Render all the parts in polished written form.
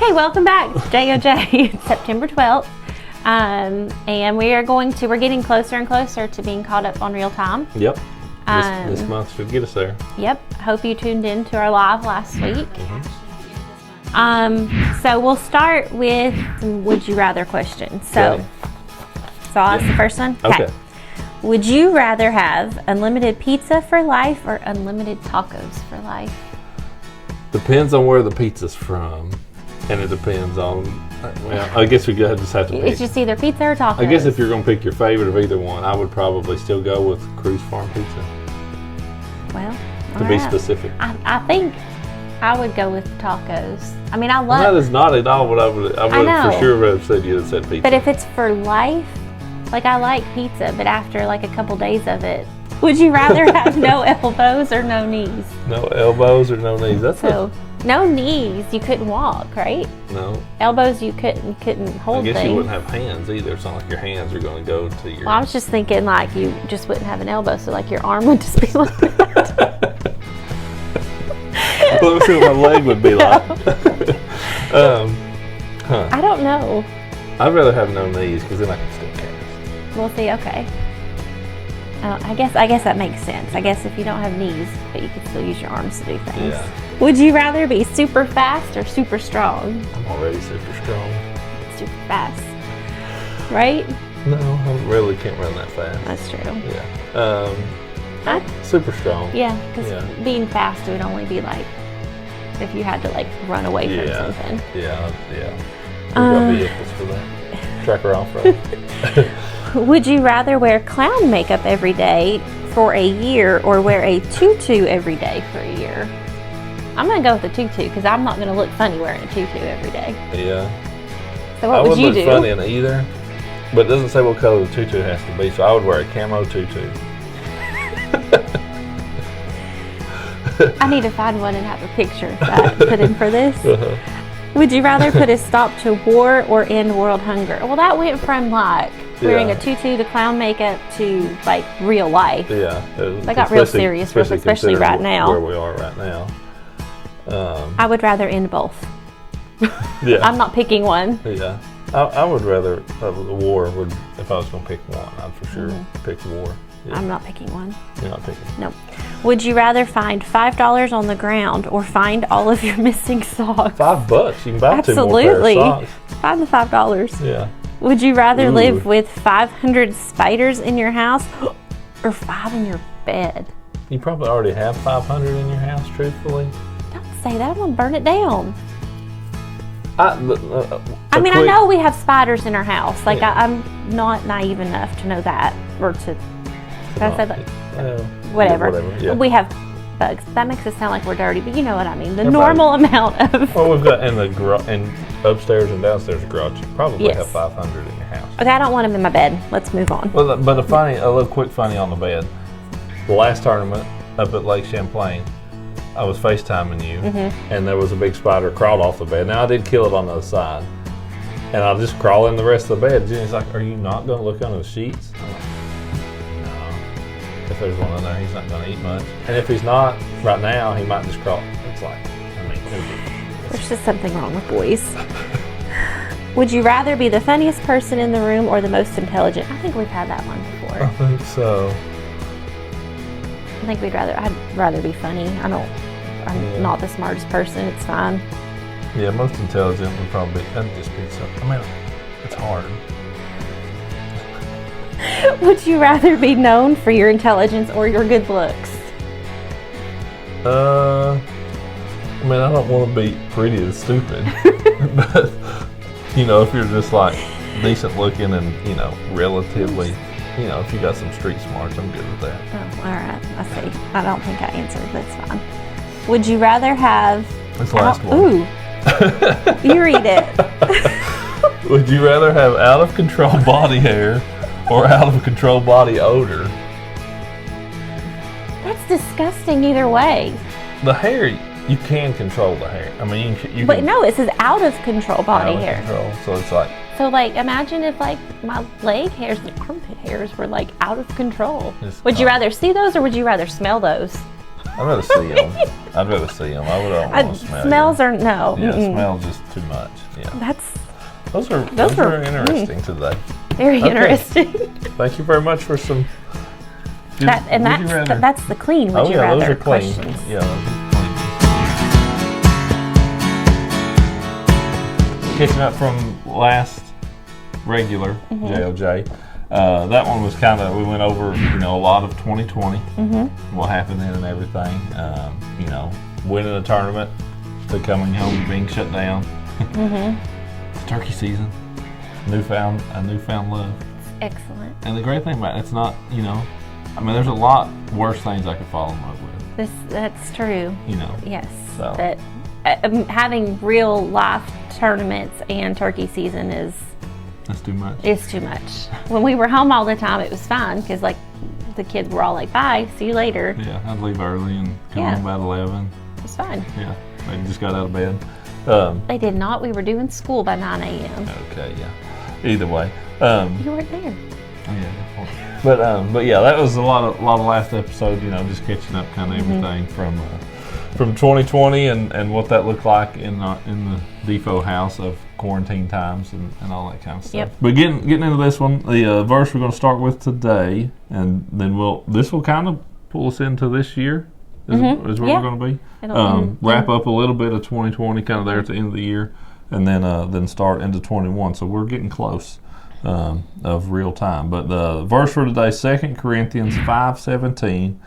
Okay, welcome back to JOJ. It's September 12th. And we're getting closer and closer to being caught up on real time. Yep. This month should get us there. Yep. Hope you tuned in to our live last week. So we'll start with some would you rather questions. So I'll ask the first one. Okay. Would you rather have unlimited pizza for life or unlimited tacos for life? Depends on where the pizza's from, and it depends on. Well, I guess we just have to pick. It's just either pizza or tacos. I guess if you're going to pick your favorite of either one, I would probably still go with Cruise Farm Pizza. Well, to be specific, I think I would go with tacos. I mean, I love. That is not at all what I would for sure have said. You had said pizza. But if it's for life, like I like pizza, but after like a couple days of it, would you rather have no elbows or no knees? No elbows or no knees. That's no knees. You couldn't walk, right? No. Elbows, you couldn't hold things. I guess you wouldn't have hands either. It's not like your hands are going to go to your. Well, I was just thinking like you just wouldn't have an elbow, so like your arm would just be like that. Let me see what my leg would be like. I don't know. I'd rather have no knees because then I can still cast. We'll see. Okay. I guess that makes sense. I guess if you don't have knees, but you can still use your arms to do things. Yeah. Would you rather be super fast or super strong? I'm already super strong. Super fast, right? No, I really can't run that fast. That's true. Yeah. Super strong. Yeah, because being fast would only be like if you had to like run away from something. Yeah. We've got vehicles for that. Tracker off-road. Would you rather wear clown makeup every day for a year or wear a tutu every day for a year? I'm going to go with the tutu because I'm not going to look funny wearing a tutu every day. Yeah. So what would you do? I wouldn't look funny in either, but it doesn't say what color the tutu has to be, so I would wear a camo tutu. I need to find one and have a picture of that put in for this. Would you rather put a stop to war or end world hunger? Well, that went from like wearing a tutu to clown makeup to like real life. Yeah. That got real serious, especially right now. Where we are right now. I would rather end both. Yeah. I'm not picking one. Yeah. I would rather war if I was going to pick one. I'd for sure pick war. Yeah. I'm not picking one. You're not picking? Nope. Would you rather find $5 on the ground or find all of your missing socks? $5. You can buy 2 more pairs of socks. Find the $5. Yeah. Would you rather live with 500 spiders in your house or 5 in your bed? You probably already have 500 in your house, truthfully. Don't say that. I'm going to burn it down. I mean, I know we have spiders in our house. Like, I'm not naive enough to know that. Or to... Did I say that? Whatever. Yeah. We have bugs. That makes us sound like we're dirty, but you know what I mean. The normal amount of... Well, we've got in upstairs and downstairs garage, you probably have 500 in your house. Okay, I don't want them in my bed. Let's move on. Well, but a little quick funny on the bed. The last tournament up at Lake Champlain, I was FaceTiming you, and there was a big spider crawled off the bed. Now, I did kill it on the other side, and I'll just crawl in the rest of the bed. Jenny's like, are you not going to look under the sheets? I'm like, if there's one in there, he's not going to eat much. And if he's not, right now, he might just crawl. It's like, there's just something wrong with boys. Would you rather be the funniest person in the room or the most intelligent? I think we've had that one before. I think so. I think I'd rather be funny. I'm not the smartest person. It's fine. Yeah, most intelligent would probably, that'd just be something. I mean, it's hard. Would you rather be known for your intelligence or your good looks? I mean, I don't want to be pretty and stupid, but if you're just like decent looking and relatively, if you got some street smarts, I'm good with that. Oh, all right. I see. I don't think I answered. That's fine. Would you rather have? This last one. Ooh, you read it. Would you rather have out of control body hair or out of control body odor? That's disgusting either way. The hair, you can control the hair. I mean, you but can, no, it says out of control body out of hair. Control. So it's like. So like, imagine if like my leg hairs and armpit hairs were like out of control. Would you rather see those or would you rather smell those? I'd rather see them. I'd rather see them. I would almost smell smells you. are no. Yeah, smells just too much. Yeah. Those are interesting today. Very interesting. Thank you very much for some. That's the clean. Would you rather those are clean. questions? Yeah. Those are clean. Catching up from last regular JOJ. That one was we went over, a lot of 2020, what happened then and everything. Winning a tournament to coming home and being shut down. It's turkey season. A newfound love. Excellent. And the great thing about it's not, there's a lot worse things I could fall in love with. That's true. Yes. So. But having real life tournaments and turkey season that's too much. It's too much. When we were home all the time, it was fine because the kids were all like, "Bye, see you later." Yeah, I'd leave early and come home about 11. It was fine. Yeah, they just got out of bed. They did not. We were doing school by 9 a.m. Okay, yeah. Either way. You weren't there. Yeah, but yeah, that was a lot of last episode. Just catching up, kind of everything from 2020 and what that looked like in the Defo house of quarantine times and all that kind of stuff. Yep. But getting into this one, the verse we're going to start with today, and then this will kind of pull us into this year. Is where we're going to be. Wrap up a little bit of 2020, kind of there at the end of the year, and then start into 21. So we're getting close of real time. But the verse for today, 2 Corinthians 5:17,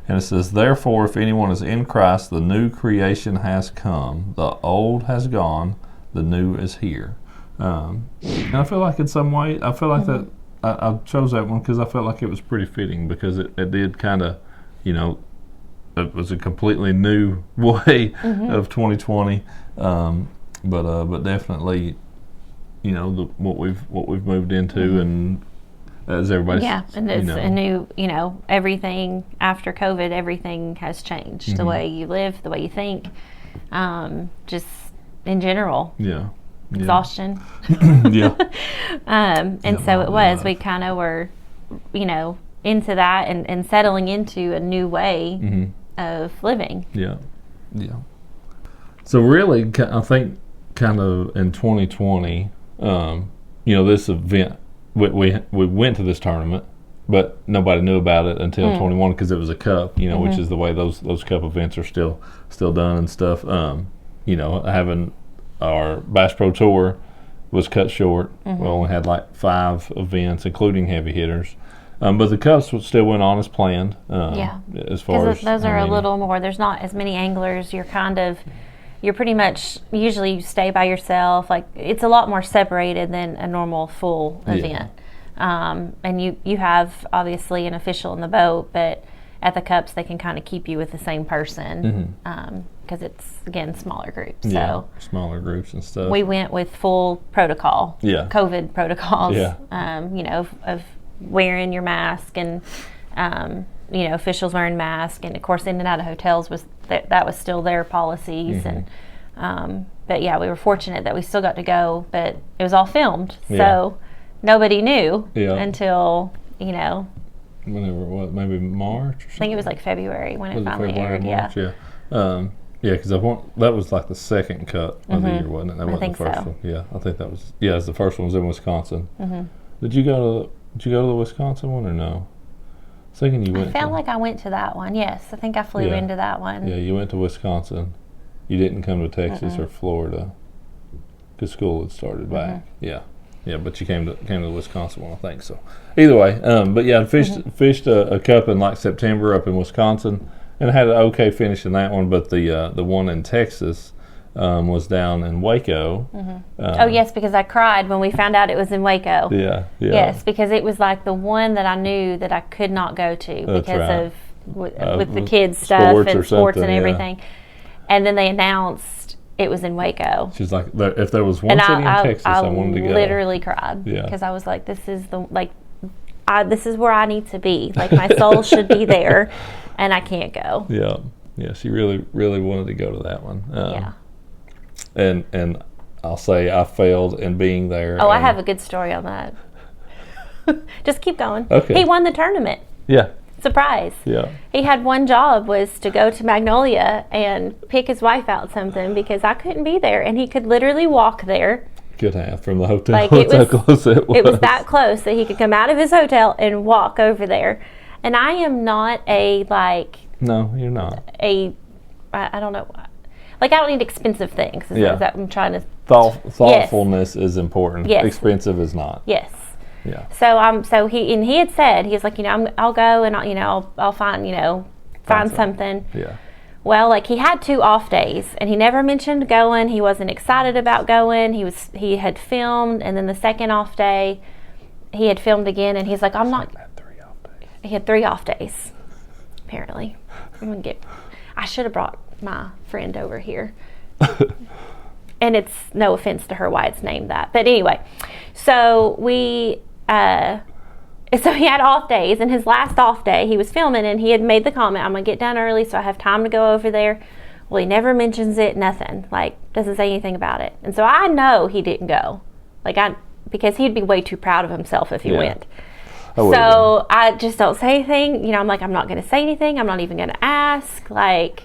and it says, "Therefore, if anyone is in Christ, the new creation has come. The old has gone, the new is here." And I feel like in some way, that I chose that one because I felt like it was pretty fitting because it did kind of, it was a completely new way of 2020, but definitely, what we've moved into, and as everybody, and it's a new, everything after COVID, everything has changed. The way you live, the way you think, just in general. Yeah. Exhaustion. Yeah. And so it was. We kind of were, into that and settling into a new way of living. Yeah. Yeah. So really, I think kind of in 2020, this event, we went to this tournament, but nobody knew about it until 21 because it was a cup, which is the way those cup events are still done and stuff. Having our Bass Pro Tour was cut short. We only had like 5 events, including heavy hitters. But the cups still went on as planned. As far as those are a little more. There's not as many anglers. You're pretty much usually you stay by yourself. Like it's a lot more separated than a normal full event. And you have obviously an official in the boat, but at the cups they can kind of keep you with the same person because it's again smaller groups. So smaller groups and stuff. We went with full protocol. COVID protocols. Of wearing your mask and officials wearing masks, and of course in and out of hotels was that was still their policies. And but we were fortunate that we still got to go, but it was all filmed, so nobody knew until whenever maybe March or something? I think it was like February when it finally aired. March? Because that was like the second cup of the year, wasn't it? That wasn't the first one. Yeah, I think that was. Yeah, the first one was in Wisconsin. Did you go to the Wisconsin one or no? I was thinking you went. I felt like I went to that one. Yes, I think I flew into that one. Yeah, you went to Wisconsin. You didn't come to Texas or Florida because school had started back. Yeah, but you came to the Wisconsin one, I think so. Either way, but yeah, I fished a cup in like September up in Wisconsin, and I had an okay finish in that one. But the one in Texas was down in Waco. Oh yes, because I cried when we found out it was in Waco. Yeah. Yes, because it was like the one that I knew that I could not go to because of with the kids stuff and sports and everything. And then they announced it was in Waco. She's like, if there was one city in Texas, I wanted to go. I literally cried because I was like, this is this is where I need to be. Like my soul should be there, and I can't go. Yeah. She really, really wanted to go to that one. And I'll say I failed in being there. Oh, I have a good story on that. Just keep going. Okay. He won the tournament. Yeah. surprise. Yeah. He had one job, was to go to Magnolia and pick his wife out something because I couldn't be there, and he could literally walk there. Could have from the hotel. Like That's how close it was. It was that close that he could come out of his hotel and walk over there. And I am not a No, you're not. I don't know. Like, I don't need expensive things. Is that I'm trying to. Thoughtfulness is important. Yes. Expensive is not. Yes. Yeah. So he had said, he was like, I'll go and I'll find something. Yeah. Well, like, he had 2 off days, and he never mentioned going. He wasn't excited about going. He had filmed, and then the second off day, he had filmed again, and he's like, I'm not. He had 3 off days, apparently. I should have brought my friend over here. And it's no offense to her why it's named that. But anyway, so he had off days, and his last off day, he was filming, and he had made the comment, I'm going to get done early so I have time to go over there. Well, he never mentions it, nothing. Like, doesn't say anything about it. And so I know he didn't go. Because he'd be way too proud of himself if he went. So I just don't say anything. I'm like, I'm not going to say anything. I'm not even going to ask. Like,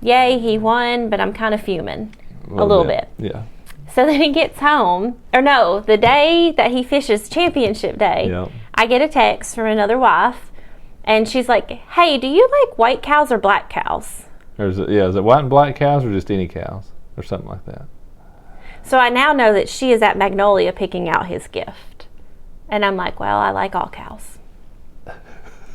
yay, he won, but I'm kind of fuming a little bit. Yeah. So then he gets home, the day that he fishes championship day, I get a text from another wife, and she's like, hey, do you like white cows or black cows? Is it white and black cows or just any cows or something like that? So I now know that she is at Magnolia picking out his gift. And I'm like, well, I like all cows.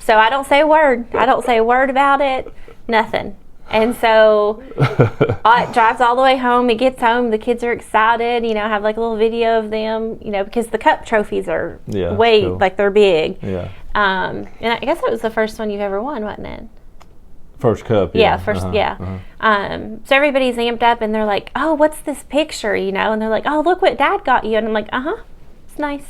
So I don't say a word. I don't say a word about it. Nothing. And so it drives all the way home. He gets home. The kids are excited. Have like a little video of them. Because the cup trophies are they're big. Yeah. And I guess it was the first one you've ever won, wasn't it? First cup. Yeah. So everybody's amped up, and they're like, oh, what's this picture? And they're like, oh, look what Dad got you. And I'm like, it's nice.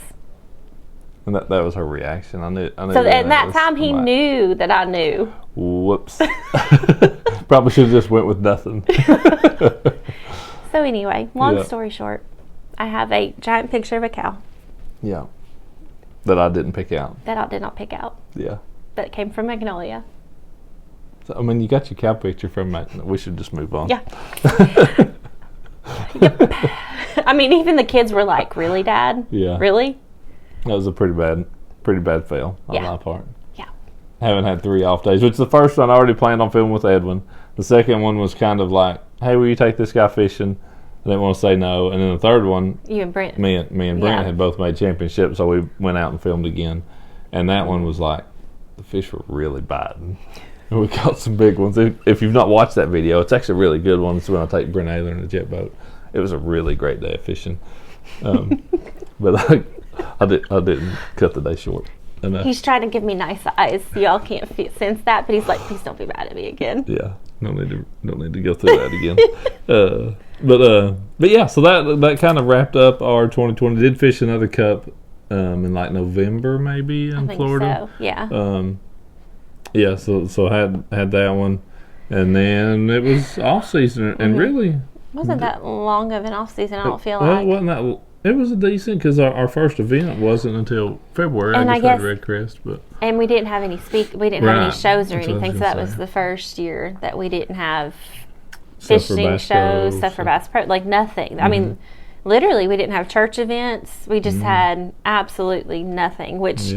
And that was her reaction. I knew. So at that time, he knew that I knew. Whoops. Probably should have just went with nothing. So anyway, long story short, I have a giant picture of a cow. Yeah. That I didn't pick out. That I did not pick out. Yeah. That came from Magnolia. So, you got your cow picture from Magnolia. We should just move on. Yeah. Yep. Even the kids were like, really, Dad? Yeah. Really? That was a pretty bad fail on my part. Yeah. Haven't had 3 off days, which the first one I already planned on filming with Edwin. The second one was kind of like, hey, will you take this guy fishing? I didn't want to say no. And then the third one, you and Brent. Me and Brent had both made championships, so we went out and filmed again. And that one was like, the fish were really biting. And we caught some big ones. If you've not watched that video, it's actually a really good one. It's when I take Brent Ayler in a jet boat. It was a really great day of fishing. But I didn't cut the day short enough. He's trying to give me nice eyes. Y'all can't sense that, but he's like, please don't be mad at me again. Yeah, don't need to go through that again. But yeah, so that kind of wrapped up our 2020. Did fish another cup in like November maybe in Florida. So. Yeah. Yeah. So had that one, and then it was off season, and really wasn't that long of an off season. I don't feel like. Wasn't that. It was a decent, because our first event wasn't until February. And I guess Red Crest, and we didn't have any have any shows or anything. So that was the first year that we didn't have fishing shows, stuff for Bass Pro, like nothing. Mm-hmm. Literally, we didn't have church events. We just had absolutely nothing, which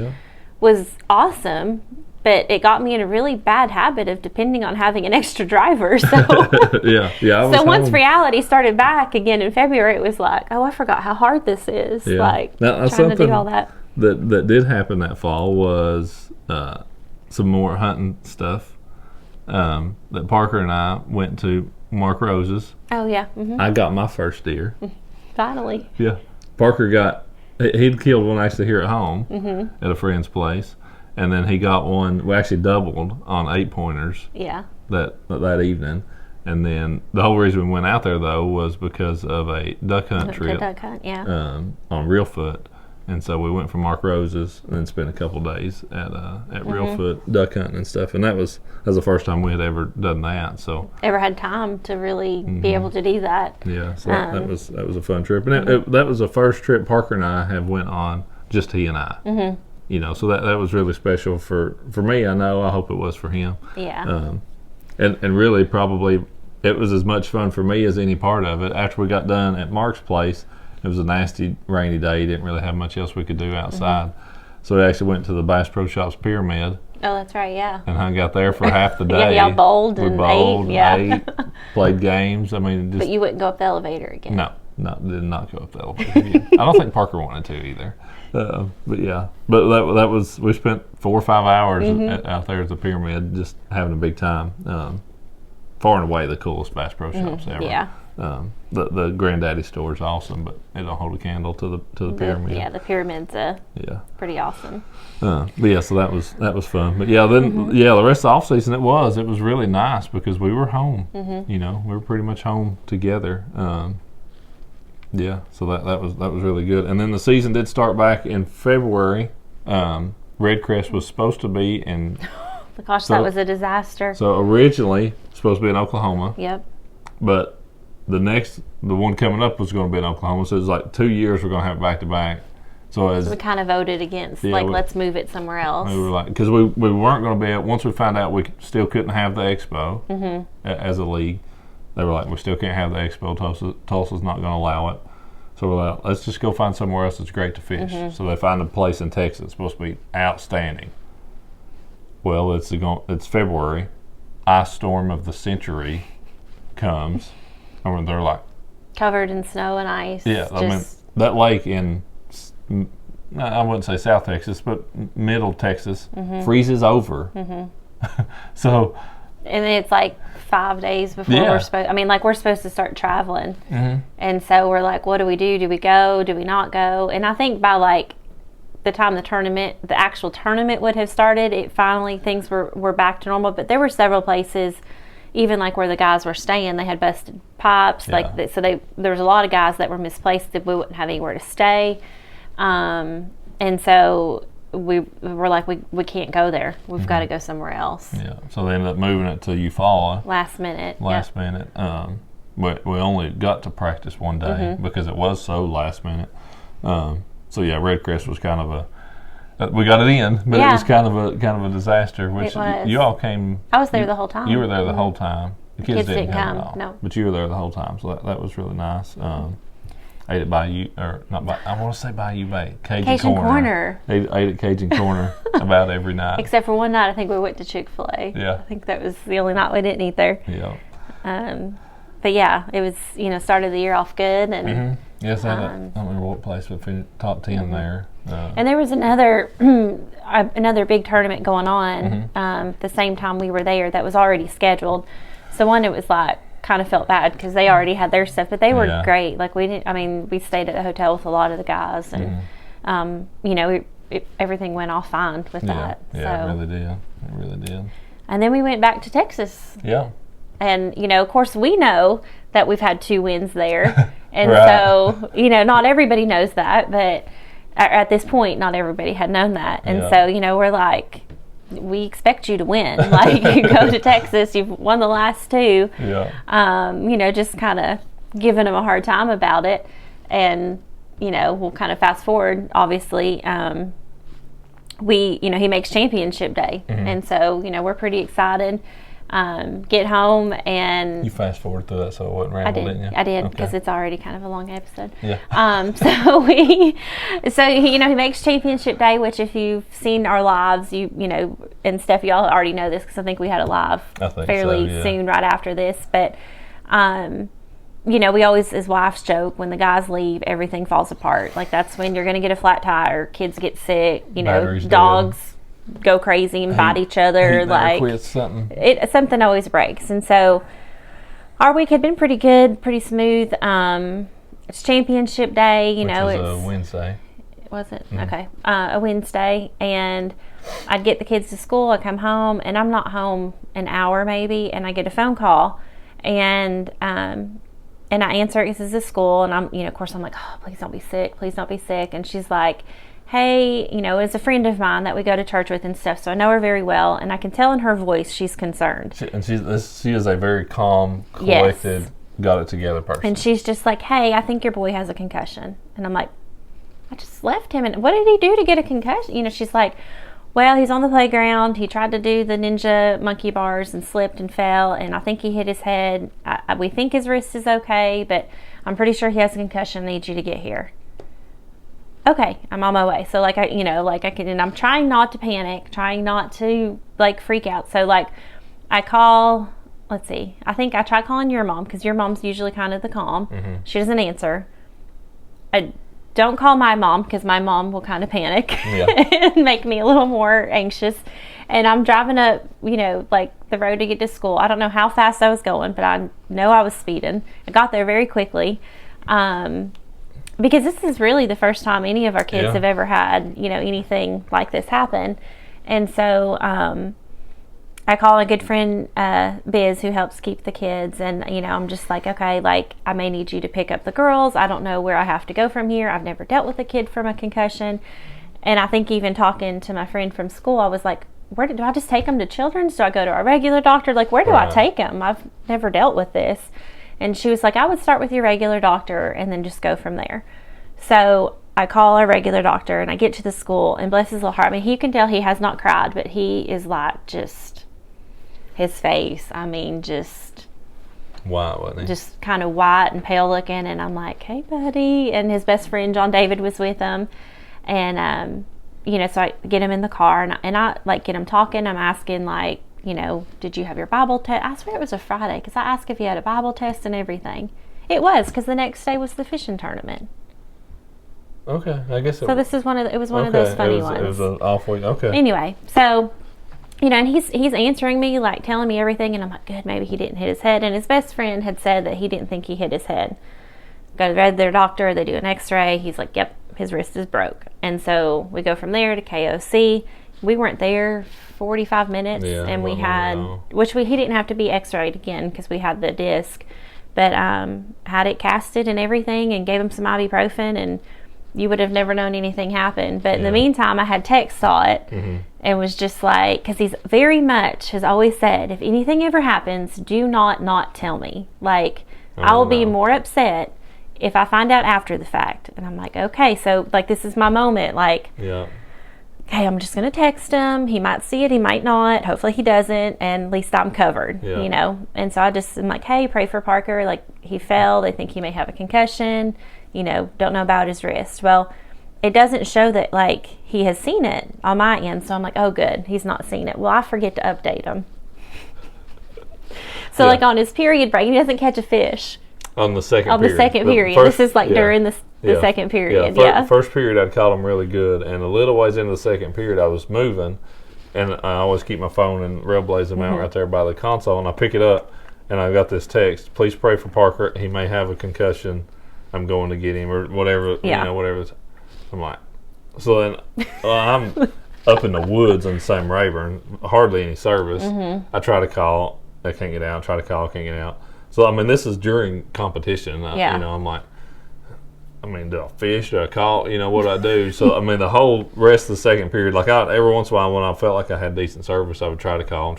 was awesome. But it got me in a really bad habit of depending on having an extra driver. So So once reality started back again in February, it was like, oh, I forgot how hard this is. Yeah. Like trying to do all that. That did happen that fall was some more hunting stuff. That Parker and I went to Mark Rose's. Oh yeah. Mm-hmm. I got my first deer. Finally. Yeah. Parker he'd killed one actually here at home at a friend's place. And then he got one. We actually doubled on 8-pointers. Yeah. That evening, and then the whole reason we went out there though was because of a duck hunt trip. Duck hunt, yeah. On Reelfoot, and so we went from Mark Rose's and then spent a couple days at Reelfoot duck hunting and stuff. And that was the first time we had ever done that. So ever had time to really be able to do that. Yeah. So that was a fun trip, and that was the first trip Parker and I have went on, just he and I. So that was really special for me. I know. I hope it was for him. Yeah. And really probably it was as much fun for me as any part of it. After we got done at Mark's place, it was a nasty rainy day. Didn't really have much else we could do outside. So we actually went to the Bass Pro Shops Pyramid. Oh, that's right, yeah. And hung out there for half the day. Yeah, y'all bowled we and bowled ate. Yeah. And ate, played games. I mean, But you wouldn't go up the elevator again. No, did not go up the elevator again. I don't think Parker wanted to either. But yeah, but that was, we spent 4 or 5 hours out there at the Pyramid just having a big time. Far and away the coolest Bass Pro Shops ever. Yeah. The Granddaddy store is awesome, but it don't hold a candle to the Pyramid. Yeah, the Pyramid's pretty awesome. But yeah, so that was fun. But yeah, then the rest of the off season it was really nice because we were home. We were pretty much home together. Yeah, so that was really good. And then the season did start back in February. Red Crest was supposed to be in. Gosh, that was a disaster. So originally supposed to be in Oklahoma. Yep. But the one coming up was going to be in Oklahoma. So it was like 2 years we're going to have it back to back. So we kind of voted against, let's move it somewhere else. We were like, because we weren't going to be able, once we found out we still couldn't have the expo as a league, they were like, we still can't have the expo. Tulsa's not going to allow it. So we're like, let's just go find somewhere else that's great to fish. So they find a place in Texas that's supposed to be outstanding. Well, it's February. Ice storm of the century comes. I mean, they're like covered in snow and ice. Yeah, I mean that lake in I wouldn't say South Texas, but Middle Texas freezes over. So. And then it's like 5 days before we're supposed. I mean, we're supposed to start traveling, and so we're like, what do we do? Do we go? Do we not go? And I think by the time the actual tournament would have started, it finally things were back to normal. But there were several places, even where the guys were staying, they had busted pipes. Yeah. So there was a lot of guys that were misplaced that we wouldn't have anywhere to stay, and so we were like, we can't go there. We've got to go somewhere else. Yeah. So they ended up moving it to Eufaula. Last minute. But we only got to practice one day because it was so last minute. So yeah, Red Crest was kind of we got it in, but it was kind of a disaster. Which you all came. I was there the whole time. You were there the whole time. The kids didn't come at all. No. But you were there the whole time, so that was really nice. Ate it by you, or not by, I want to say by you, Cajun Corner. Ate at Cajun Corner about every night. Except for one night, I think we went to Chick-fil-A. Yeah. I think that was the only night we didn't eat there. Yeah. But yeah, it was, started the year off good. And yes, I don't remember what place we finished top 10 there. And there was another big tournament going on the same time we were there that was already scheduled. So it was kind of felt bad because they already had their stuff, but they were great. We stayed at a hotel with a lot of the guys, and everything went off fine with that. Yeah, it really did. And then we went back to Texas. Yeah. And of course, we know that we've had 2 wins there, and so not everybody knows that, but at this point, not everybody had known that, and so we're like, we expect you to win. You go to Texas, you've won the last 2. Yeah. Just kind of giving them a hard time about it. And, we'll kind of fast forward, obviously. He makes championship day. And so, we're pretty excited. Get home and... You fast forward through that so it wasn't ramble, didn't you? I did, because it's already kind of a long episode. Yeah. So he makes championship day, which if you've seen our lives, and Steph, y'all already know this because I think we had a live fairly soon right after this. But, we always, as wives joke, when the guys leave, everything falls apart. That's when you're going to get a flat tire, kids get sick, Batteries dogs go crazy and bite each other. Something always breaks. And so our week had been pretty good, pretty smooth. It's championship day, Which it's a Wednesday. Was it? Okay. A Wednesday, and I'd get the kids to school, I come home, and I'm not home an hour maybe, and I get a phone call, and I answer, it says, "This school," and I'm, of course I'm like, oh, please don't be sick, and she's like, hey, it's a friend of mine that we go to church with and stuff, so I know her very well, and I can tell in her voice she's concerned. She is a very calm, collected, got it together person. And she's just like, hey, I think your boy has a concussion. And I'm like, I just left him. And what did he do to get a concussion? You know, she's like, well, he's on the playground. He tried to do the ninja monkey bars and slipped and fell, and I think he hit his head. We think his wrist is okay, but I'm pretty sure he has a concussion. I need you to get here. Okay, I'm on my way. So like and I'm trying not to panic, trying not to like freak out. So like I call, let's see, I think I try calling your mom, because your mom's usually kind of the calm. Mm-hmm. She doesn't answer. I don't call my mom, because my mom will kind of panic and make me a little more anxious. And I'm driving up, like the road to get to school. I don't know how fast I was going, but I know I was speeding. I got there very quickly. Because this is really the first time any of our kids have ever had, anything like this happen. And so I call a good friend, Biz, who helps keep the kids. And, I'm just like, okay, like, I may need you to pick up the girls. I don't know where I have to go from here. I've never dealt with a kid from a concussion. And I think even talking to my friend from school, I was like, do I just take them to Children's? Do I go to our regular doctor? Like, where do I take them? I've never dealt with this. And she was like, I would start with your regular doctor and then just go from there. So I call our regular doctor and I get to the school, and bless his little heart, I mean, you can tell he has not cried, but he is like just, his face, I mean, just white, wasn't he? Just kind of white and pale looking. And I'm like, hey, buddy. And his best friend, John David, was with him. And, so I get him in the car and I like get him talking. I'm asking like, did you have your Bible test? I swear it was a Friday, because I asked if he had a Bible test and everything. It was, because the next day was the fishing tournament. Okay, I guess. So this is one of those funny ones. It was an off week. Okay. Anyway, so and he's answering me, like telling me everything, and I'm like, good, maybe he didn't hit his head. And his best friend had said that he didn't think he hit his head. Go to their doctor, they do an X-ray. He's like, yep, his wrist is broke. And so we go from there to KOC. We weren't there 45 minutes, and we had, he didn't have to be X-rayed again because we had the disc, but had it casted and everything, and gave him some ibuprofen, and you would have never known anything happened. But in the meantime, I had Tex saw it and was just like, because he's very much has always said, if anything ever happens, do not tell me. Like, I will be more upset if I find out after the fact. And I'm like, okay, so like this is my moment. Like, okay, I'm just going to text him. He might see it, he might not. Hopefully he doesn't, and at least I'm covered, And so I'm like, hey, pray for Parker. Like, he fell. They think he may have a concussion. Don't know about his wrist. Well, it doesn't show that, like, he has seen it on my end. So I'm like, oh, good, he's not seen it. Well, I forget to update him. So, like, on his period break, he doesn't catch a fish. On the second period. On the second period. This is, like, during the second period. First period, I'd caught him really good. And a little ways into the second period, I was moving. And I always keep my phone and Railblaze mount right there by the console. And I pick it up, and I got this text, please pray for Parker. He may have a concussion. I'm going to get him, or whatever, whatever. I'm like, so then I'm up in the woods in Sam Rayburn, hardly any service. I try to call, I can't get out. Try to call, can't get out. So, I mean, this is during competition. I'm like, do I fish? Do I call? What do I do? So, I mean, the whole rest of the second period, like every once in a while when I felt like I had decent service, I would try to call.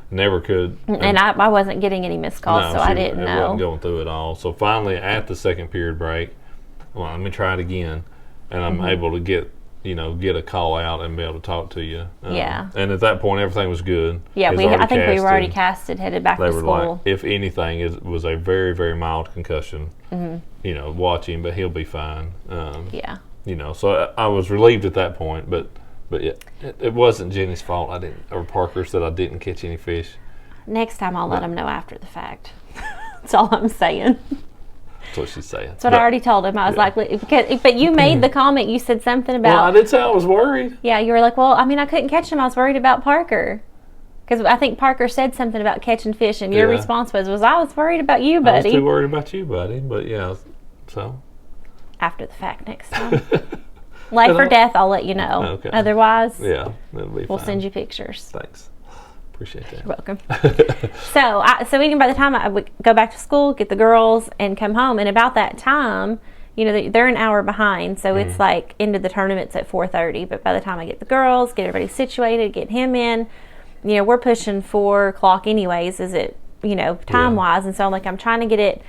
Never could. And I wasn't getting any missed calls, so I didn't know. It wasn't going through it all. So finally, at the second period break, I'm like, let me try it again. And I'm able to get a call out and be able to talk to you. And at that point, everything was good. Yeah, I think we were already casted, headed back to school. They were like, if anything, it was a very, very mild concussion. Watch him, but he'll be fine. So I was relieved at that point, but yeah, it wasn't Jenny's fault. Or Parker's, that I didn't catch any fish. Next time I'll let him know after the fact. That's all I'm saying. That's what she's saying. That's what I already told him. I was like, but you made the comment. You said something about. Well, I did say I was worried. Yeah, you were like, well, I couldn't catch him. I was worried about Parker. Because I think Parker said something about catching fish, and your response was I was worried about you, buddy. I was too worried about you, buddy. But yeah, so. After the fact next time. Life or death, I'll let you know. Okay. Otherwise, it'll be we'll send you pictures. Thanks. Appreciate that. You're welcome. So even by the time I would go back to school, get the girls, and come home, and about that time, they're an hour behind, so it's like into the tournament's at 4:30. But by the time I get the girls, get everybody situated, get him in, we're pushing 4 o'clock anyways. Is it time wise? And so I'm trying to get it.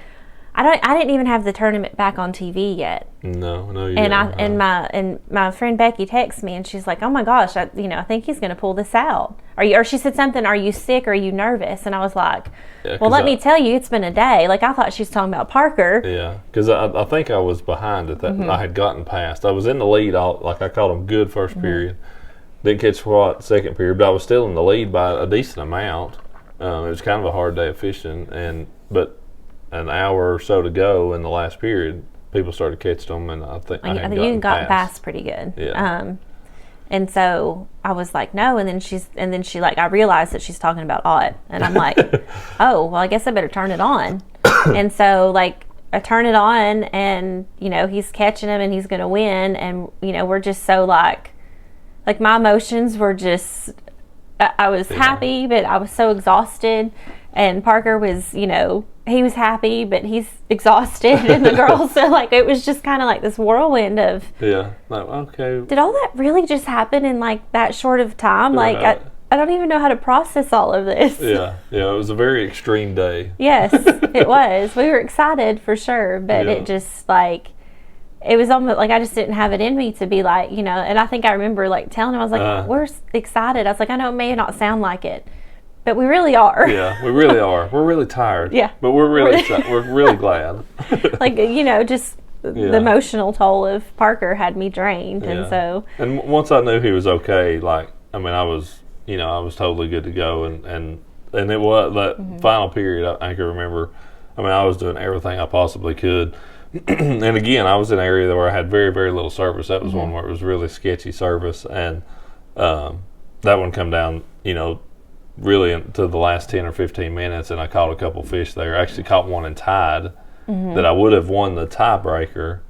I didn't even have the tournament back on TV yet. No, you and didn't. And my friend Becky texts me and she's like, "Oh my gosh, I think he's going to pull this out." Or she said something, "Are you sick? Or are you nervous?" And I was like, "Well, let me tell you, it's been a day." Like I thought she was talking about Parker. Yeah, because I think I was behind at that. Mm-hmm. I had gotten past. I was in the lead. Like I called them good first Mm-hmm. period. Didn't catch squat second period, but I was still in the lead by a decent amount. It was kind of a hard day of fishing, but an hour or so to go in the last period, people started catching them, and I think you got past pretty good. Yeah. And so I was like, no, and then she like, I realized that she's talking about Ott, and I'm like, oh, well, I guess I better turn it on. And so like I turn it on, and he's catching him, and he's gonna win, and we're just so like my emotions were just, I was happy, but I was so exhausted, and Parker was, he was happy, but he's exhausted, and the girls, so like it was just kind of like this whirlwind of, like, okay, did all that really just happen in like that short of time? Like I don't even know how to process all of this. Yeah, it was a very extreme day. Yes, it was. We were excited for sure, but it just like, it was almost like I just didn't have it in me to be like, and I think I remember like telling him, I was like, we're excited. I was like, I know it may not sound like it, but we really are. Yeah, we really are. We're really tired. Yeah. But we're really we're really glad. Like, just the emotional toll of Parker had me drained. Yeah. And so. And once I knew he was okay, like, I mean, I was totally good to go. And it was that final period, I can remember, I mean, I was doing everything I possibly could. And again, I was in an area where I had very, very little service. That was one where it was really sketchy service. And that one come down, really into the last 10 or 15 minutes, and I caught a couple fish there. I actually caught one and tied that I would have won the tiebreaker,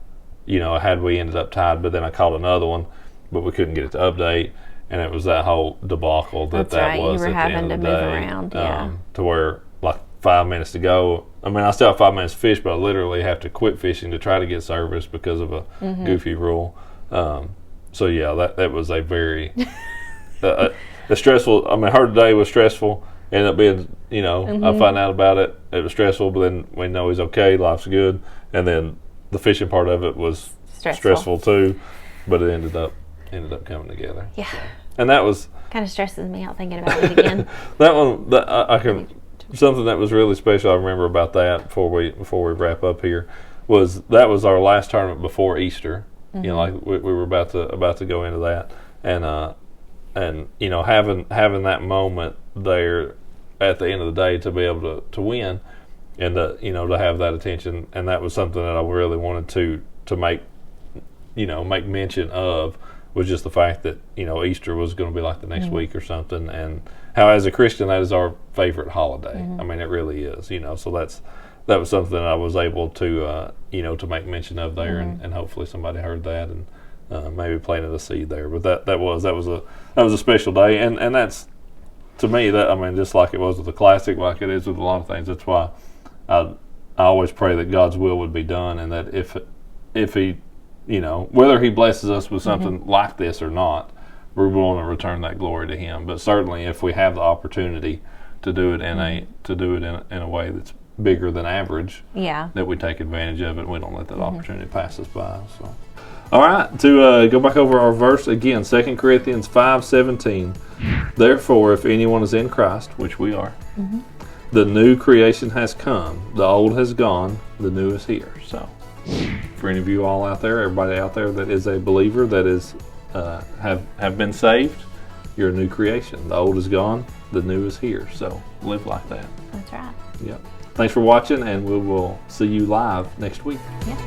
had we ended up tied, but then I caught another one, but we couldn't get it to update, and it was that whole debacle that right. was You were at the having end of to the move day. around, To where, like, 5 minutes to go, I mean, I still have 5 minutes to fish, but I literally have to quit fishing to try to get service because of a goofy rule. So, yeah, that was a very... a stressful, I mean, her day was stressful. Ended up being, I find out about it. It was stressful, but then we know he's okay. Life's good. And then the fishing part of it was stressful too, but it ended up coming together. Yeah. So. And that was kind of stresses me out thinking about it again. That one, I can, something that was really special. I remember about that before we wrap up here was that was our last tournament before Easter. Like we were about to go into that, and having that moment there at the end of the day to be able to win, and to have that attention, and that was something that I really wanted to make mention of, was just the fact that Easter was going to be like the next week or something, and how as a Christian that is our favorite holiday. I mean, it really is. So that was something that I was able to to make mention of there, and hopefully somebody heard that and maybe planted a seed there. But that was a special day, and that's, to me, that, I mean, just like it was with the Classic, like it is with a lot of things. That's why I always pray that God's will would be done, and that if He, whether He blesses us with something like this or not, we're willing to return that glory to Him. But certainly, if we have the opportunity to do it in a way that's bigger than average, that we take advantage of it, and we don't let that opportunity pass us by. So, all right, to go back over our verse again, 2 Corinthians 5:17. Therefore, if anyone is in Christ, which we are, the new creation has come, the old has gone, the new is here. So, for any of you all out there, everybody out there that is a believer, that is have been saved, you're a new creation. The old is gone, the new is here. So live like that. That's right. Yep. Thanks for watching, and we will see you live next week. Yep.